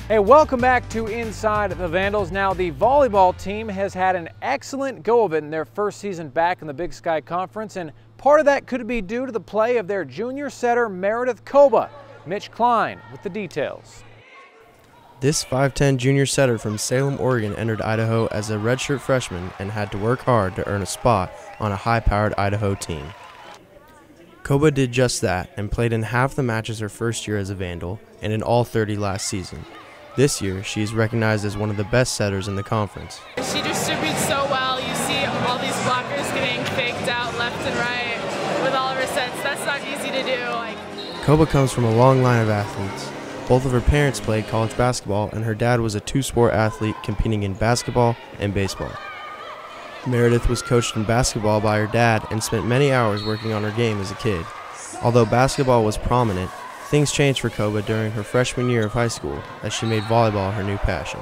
Hey, welcome back to Inside the Vandals. Now, the volleyball team has had an excellent go of it in their first season back in the Big Sky Conference, and part of that could be due to the play of their junior setter, Meredith Coba. Mitch Klein with the details. This 5'10" junior setter from Salem, Oregon entered Idaho as a redshirt freshman and had to work hard to earn a spot on a high-powered Idaho team. Coba did just that and played in half the matches her first year as a Vandal and in all 30 last season. This year, she is recognized as one of the best setters in the conference. She distributes so well. You see all these blockers getting faked out left and right with all of her sets. That's not easy to do. Coba comes from a long line of athletes. Both of her parents played college basketball, and her dad was a two-sport athlete competing in basketball and baseball. Meredith was coached in basketball by her dad and spent many hours working on her game as a kid. Although basketball was prominent, things changed for Coba during her freshman year of high school as she made volleyball her new passion.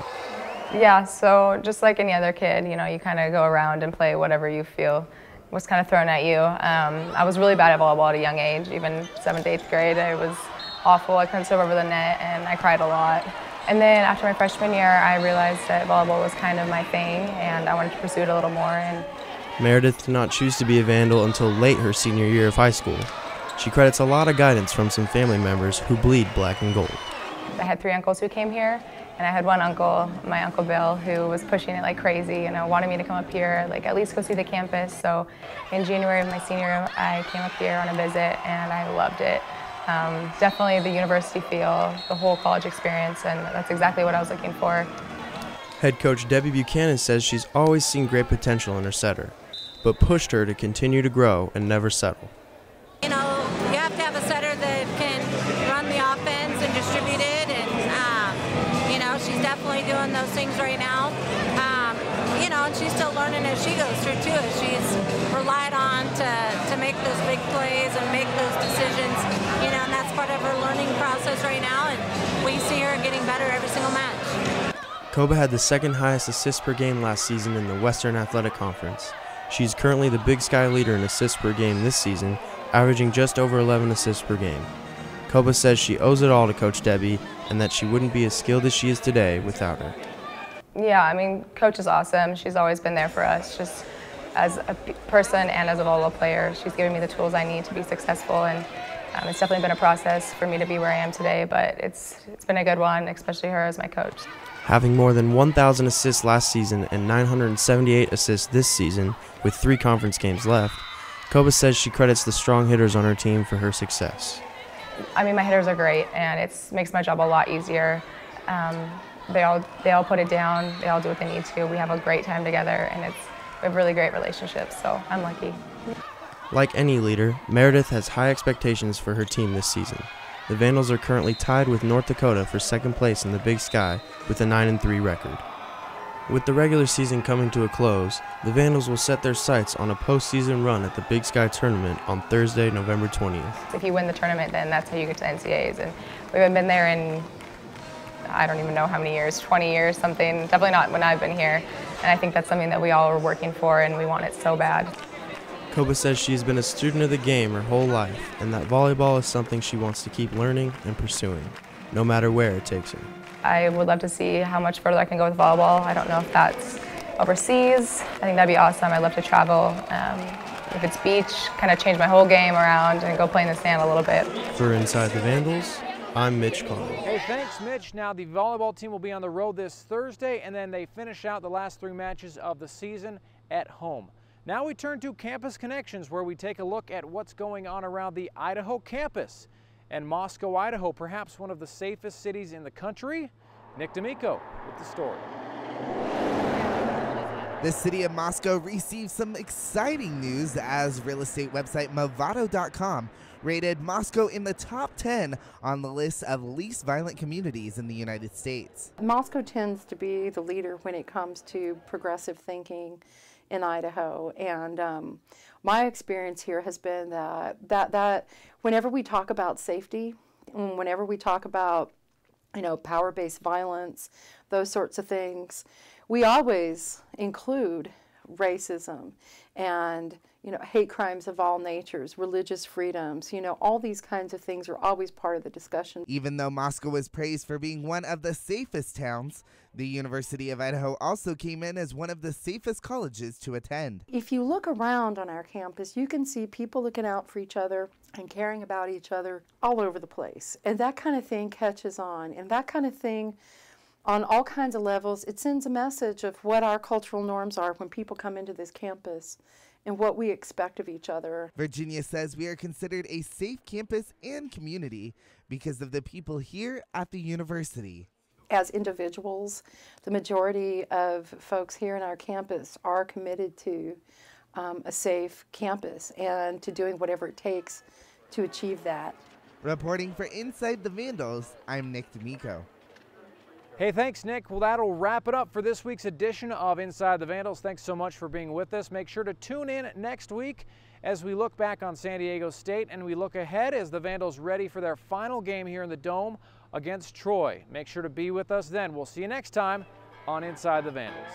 Yeah, so just like any other kid, you know, you kind of go around and play whatever you feel was kind of thrown at you. I was really bad at volleyball at a young age, even 7th, 8th grade. I was awful. I couldn't serve over the net and I cried a lot. And then after my freshman year, I realized that volleyball was kind of my thing and I wanted to pursue it a little more. And Meredith did not choose to be a Vandal until late her senior year of high school. She credits a lot of guidance from some family members who bleed black and gold. I had 3 uncles who came here, and I had one uncle, my Uncle Bill, who was pushing it like crazy, you know, wanted me to come up here, like at least go see the campus. So in January of my senior year, I came up here on a visit and I loved it. Definitely the university feel, the whole college experience, and that's exactly what I was looking for. Head coach Debbie Buchanan says she's always seen great potential in her setter, but pushed her to continue to grow and never settle. You know, you have to have a setter that can run the offense and distribute it, and you know, she's definitely doing those things right now. You know, and she's still learning as she goes through too. She's relied on to make those big plays and make those decisions. You know, and that's part of her learning process right now, and we see her getting better every single match. Coba had the second highest assists per game last season in the Western Athletic Conference. She's currently the Big Sky leader in assists per game this season, averaging just over 11 assists per game. Coba says she owes it all to Coach Debbie and that she wouldn't be as skilled as she is today without her. Yeah, I mean, Coach is awesome. She's always been there for us, just as a person and as a volleyball player. She's given me the tools I need to be successful, and it's definitely been a process for me to be where I am today, but it's been a good one, especially her as my coach. Having more than 1,000 assists last season and 978 assists this season with 3 conference games left, Coba says she credits the strong hitters on her team for her success. I mean, my hitters are great, and it makes my job a lot easier. They all put it down. They all do what they need to. We have a great time together, and we have really great relationships, so I'm lucky. Like any leader, Meredith has high expectations for her team this season. The Vandals are currently tied with North Dakota for second place in the Big Sky with a 9-3 record. With the regular season coming to a close, the Vandals will set their sights on a postseason run at the Big Sky Tournament on Thursday, November 20th. If you win the tournament, then that's how you get to NCAAs, and we haven't been there in, I don't even know how many years, 20 years, something, definitely not when I've been here, and I think that's something that we all are working for, and we want it so bad. Coba says she's been a student of the game her whole life, and that volleyball is something she wants to keep learning and pursuing, no matter where it takes her. I would love to see how much further I can go with volleyball. I don't know if that's overseas. I think that'd be awesome. I'd love to travel. If it's beach, kind of change my whole game around and go play in the sand a little bit. For Inside the Vandals, I'm Mitch Klein. Hey, thanks, Mitch. Now, the volleyball team will be on the road this Thursday, and then they finish out the last 3 matches of the season at home. Now we turn to Campus Connections, where we take a look at what's going on around the Idaho campus. And Moscow, Idaho, perhaps one of the safest cities in the country. Nick D'Amico with the story. The city of Moscow received some exciting news as real estate website Movado.com rated Moscow in the top 10 on the list of least violent communities in the United States. Moscow tends to be the leader when it comes to progressive thinking in Idaho, and my experience here has been that whenever we talk about safety, whenever we talk about, you know, power-based violence, those sorts of things, we always include racism and, you know, hate crimes of all natures, religious freedoms, you know, all these kinds of things are always part of the discussion. Even though Moscow was praised for being one of the safest towns, the University of Idaho also came in as one of the safest colleges to attend. If you look around on our campus, you can see people looking out for each other and caring about each other all over the place. And that kind of thing catches on. And that kind of thing, on all kinds of levels, it sends a message of what our cultural norms are when people come into this campus and what we expect of each other. Virginia says we are considered a safe campus and community because of the people here at the university. As individuals, the majority of folks here in our campus are committed to a safe campus and to doing whatever it takes to achieve that. Reporting for Inside the Vandals, I'm Nick D'Amico. Hey, thanks, Nick. Well, that'll wrap it up for this week's edition of Inside the Vandals. Thanks so much for being with us. Make sure to tune in next week as we look back on San Diego State and we look ahead as the Vandals ready for their final game here in the Dome against Troy. Make sure to be with us then. We'll see you next time on Inside the Vandals.